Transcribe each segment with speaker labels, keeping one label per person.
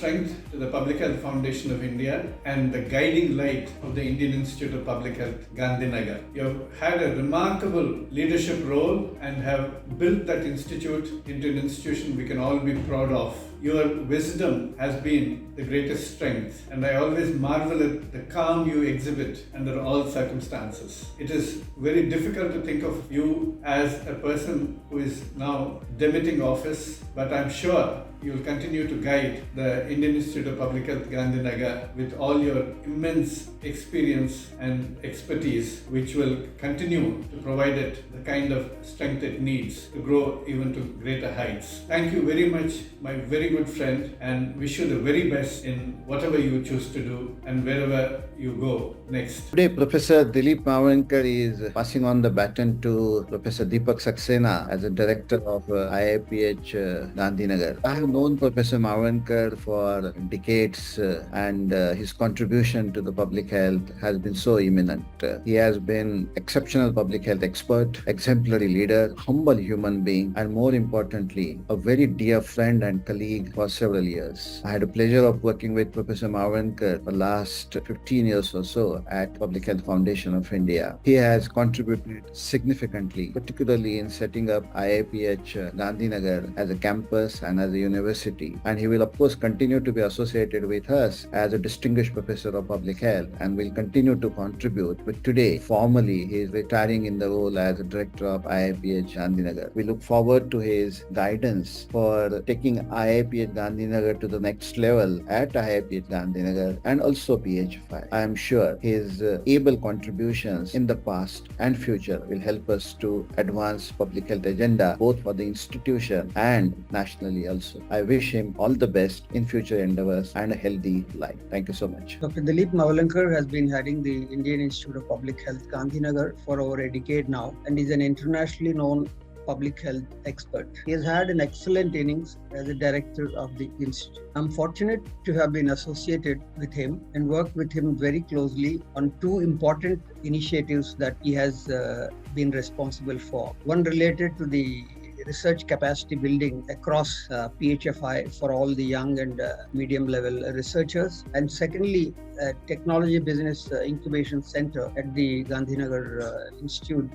Speaker 1: strength to the Public Health Foundation of India and the guiding light of the Indian Institute of Public Health, Gandhinagar. You have had a remarkable leadership role and have built that institute into an institution we can all be proud of. Your wisdom has been the greatest strength, and I always marvel at the calm you exhibit under all circumstances. It is very difficult to think of you as a person who is now demitting office, but I'm sure you will continue to guide the Indian Institute of Public Health, Gandhinagar, with all your immense experience and expertise, which will continue to provide it the kind of strength it needs to grow even to greater heights. Thank you very much, my very good friend, and wish you the very best in whatever you choose to do and wherever you go next.
Speaker 2: Today, Professor Dileep Mavalankar is passing on the baton to Professor Deepak Saxena as a director of IIPH Gandhinagar. I have known Professor Mavalankar for decades and his contribution to the public health has been so eminent. He has been exceptional public health expert, exemplary leader, humble human being, and more importantly, a very dear friend and colleague for several years. I had a pleasure of working with Professor Mavalankar for the last 15 years or so at Public Health Foundation of India. He has contributed significantly, particularly in setting up IIPH Gandhinagar as a campus and as a university. And he will of course continue to be associated with us as a distinguished professor of public health and will continue to contribute. But today, formally, he is retiring in the role as a director of IIPH Gandhinagar. We look forward to his guidance for taking IIPH Gandhinagar to the next level at IIPH Gandhinagar and also PHFI. I am sure his able contributions in the past and future will help us to advance public health agenda both for the institution and nationally also. I wish him all the best in future endeavors and a healthy life. Thank you so much.
Speaker 3: Dr. Dileep Mavalankar has been heading the Indian Institute of Public Health, Gandhinagar, for over a decade now and is an internationally known public health expert. He has had an excellent innings as a director of the institute. I'm fortunate to have been associated with him and worked with him very closely on two important initiatives that he has been responsible for. One related to the research capacity building across PHFI for all the young and medium level researchers, and secondly technology business incubation center at the Gandhinagar Institute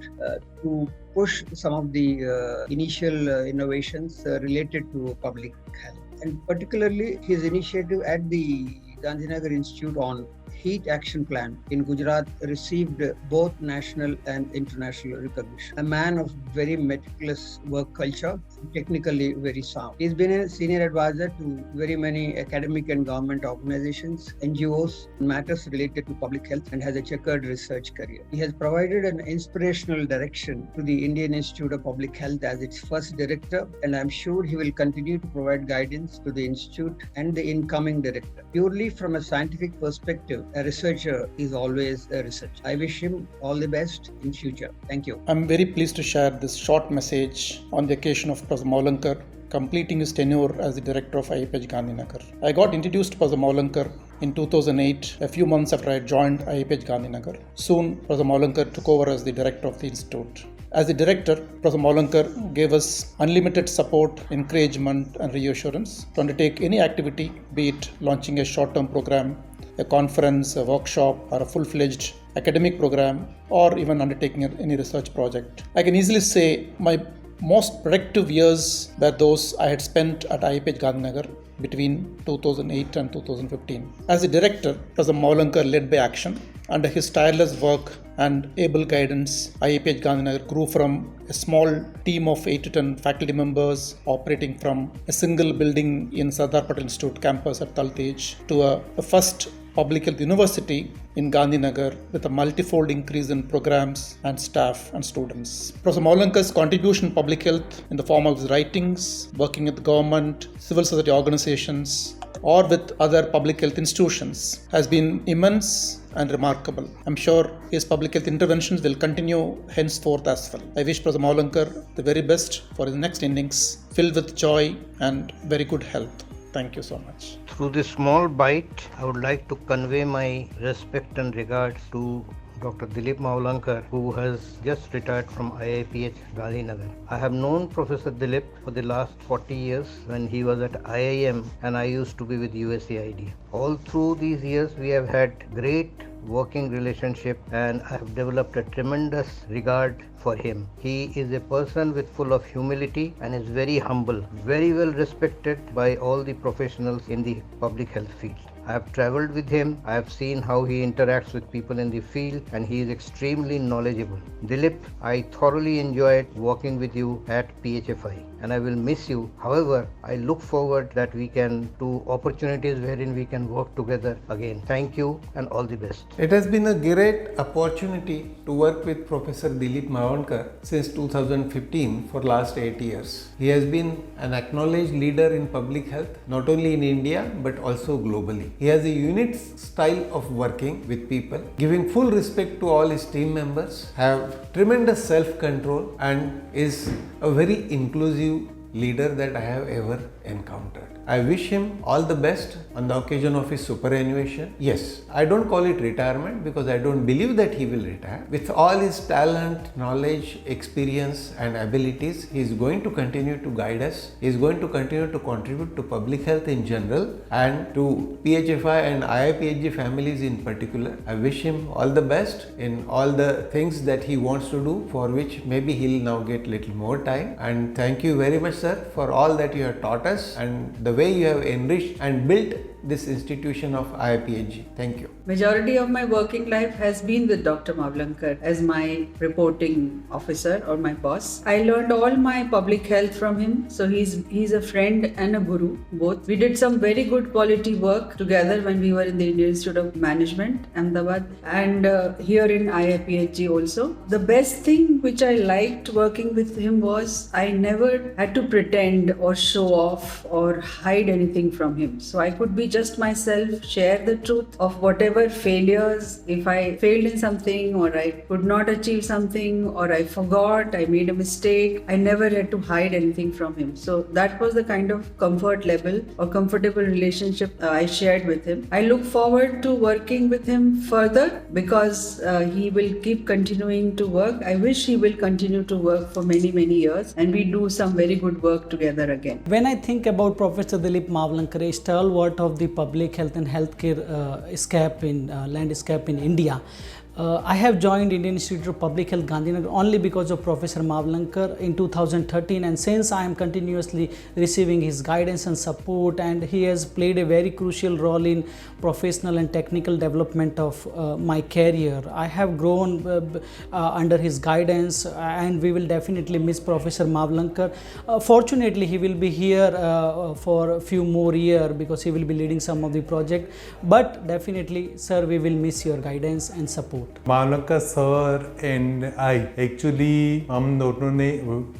Speaker 3: to push some of the initial innovations related to public health, and particularly his initiative at the Gandhinagar Institute on Heat Action Plan in Gujarat received both national and international recognition. A man of very meticulous work culture, technically very sound. He's been a senior advisor to very many academic and government organizations, NGOs, matters related to public health, and has a checkered research career. He has provided an inspirational direction to the Indian Institute of Public Health as its first director, and I'm sure he will continue to provide guidance to the institute and the incoming director. Purely from a scientific perspective, a researcher is always a researcher. I wish him all the best in future. Thank you.
Speaker 4: I'm very pleased to share this short message on the occasion of Professor Mavalankar completing his tenure as the director of IIPH Gandhinagar. I got introduced to Professor Mavalankar in 2008, a few months after I joined IIPH Gandhinagar. Soon, Professor Mavalankar took over as the director of the institute. As the director, Professor Mavalankar gave us unlimited support, encouragement and reassurance to undertake any activity, be it launching a short-term program, a conference, a workshop, or a full-fledged academic program, or even undertaking any research project. I can easily say my most productive years were those I had spent at IIPH Gandhinagar between 2008 and 2015. As a director, Professor Mavalankar led by action. Under his tireless work and able guidance, IIPH Gandhinagar grew from a small team of 8 to 10 faculty members operating from a single building in Sardar Patel Institute campus at Taltej to the first public health university in Gandhinagar with a multifold increase in programs and staff and students. Professor Mavalankar's contribution to public health in the form of his writings, working with the government, civil society organizations, or with other public health institutions has been immense and remarkable. I'm sure his public health interventions will continue henceforth as well. I wish Professor Mavalankar the very best for his next innings, filled with joy and very good health. Thank you so much.
Speaker 5: Through this small bite, I would like to convey my respect and regards to Dr. Dileep Mavalankar, who has just retired from IIPH Gandhinagar. I have known Professor Dileep for the last 40 years when he was at IIM and I used to be with USAID. All through these years, we have had great working relationship and I have developed a tremendous regard for him. He is a person with full of humility and is very humble, very well respected by all the professionals in the public health field. I have traveled with him, I have seen how he interacts with people in the field and he is extremely knowledgeable. Dileep, I thoroughly enjoyed working with you at PHFI and I will miss you. However, I look forward that we can do opportunities wherein we can work together again. Thank you and all the best.
Speaker 6: It has been a great opportunity to work with Professor Dileep Mavalankar since 2015 for last 8 years. He has been an acknowledged leader in public health, not only in India but also globally. He has a unique style of working with people, giving full respect to all his team members, have tremendous self-control and is a very inclusive leader that I have ever encountered. I wish him all the best on the occasion of his superannuation. Yes, I don't call it retirement because I don't believe that he will retire. With all his talent, knowledge, experience and abilities, he is going to continue to guide us. He is going to continue to contribute to public health in general and to PHFI and IIPHG families in particular. I wish him all the best in all the things that he wants to do, for which maybe he'll now get little more time. And thank you very much, sir, for all that you have taught us and the way you have enriched and built this institution of IIPHG. Thank you.
Speaker 7: Majority of my working life has been with Dr. Mavalankar as my reporting officer or my boss. I learned all my public health from him. So he's a friend and a guru, both. We did some very good quality work together when we were in the Indian Institute of Management, Ahmedabad, and here in IIPHG also. The best thing which I liked working with him was I never had to pretend or show off or hide anything from him. So I could be just myself, share the truth of whatever failures, if I failed in something or I could not achieve something or I forgot, I made a mistake, I never had to hide anything from him. So that was the kind of comfort level or comfortable relationship I shared with him. I look forward to working with him further because he will keep continuing to work. I wish he will continue to work for many, many years and we do some very good work together again.
Speaker 8: When I think about Professor Dileep Mavalankar, a stalwart of the public health and healthcare landscape in India, I have joined Indian Institute of Public Health Gandhinagar only because of Professor Mavalankar in 2013, and since I am continuously receiving his guidance and support, and he has played a very crucial role in professional and technical development of my career. I have grown under his guidance and we will definitely miss Professor Mavalankar. Fortunately, he will be here for a few more years because he will be leading some of the project, but definitely, sir, we will miss your guidance and support.
Speaker 9: Mavalankar sir and I actually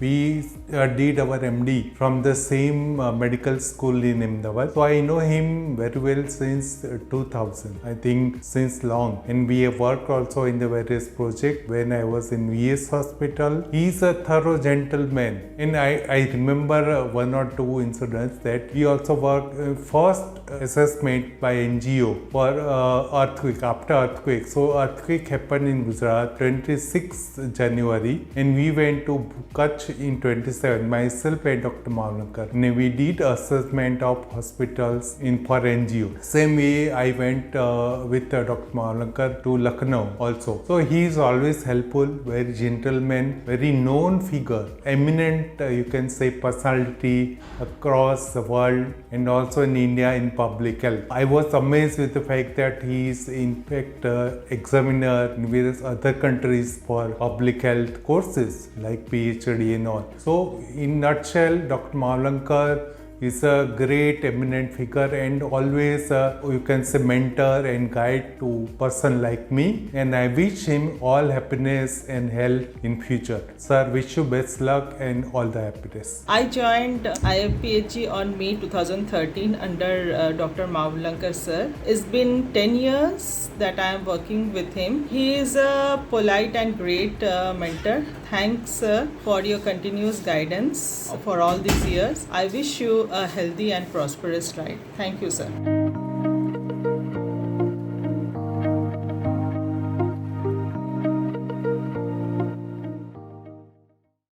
Speaker 9: we did our MD from the same medical school in Ahmedabad. So I know him very well since 2000. I think since long, and we have worked also in the various projects when I was in VS hospital. He is a thorough gentleman, and I remember one or two incidents that we also worked first assessment by NGO for earthquake, after earthquake. So earthquake happened in Gujarat 26th January and we went to Kutch in 27, myself and Dr. Mavalankar. And we did assessment of hospitals for NGO. Same way I went with Dr. Mavalankar to Lucknow also. So he is always helpful, very gentleman, very known figure, eminent you can say personality across the world and also in India in public health. I was amazed with the fact that he is in fact examiner in various other countries for public health courses like PhD and all. So in nutshell, Dr. Mavalankar is a great eminent figure and always you can say mentor and guide to person like me, and I wish him all happiness and health in future. Sir, wish you best luck and all the happiness.
Speaker 10: I joined IIPHG on May 2013 under Dr. Mavalankar sir. It's been 10 years that I am working with him. He is a polite and great mentor. Thanks sir for your continuous guidance for all these years. I wish you a healthy and prosperous ride. Thank you, sir.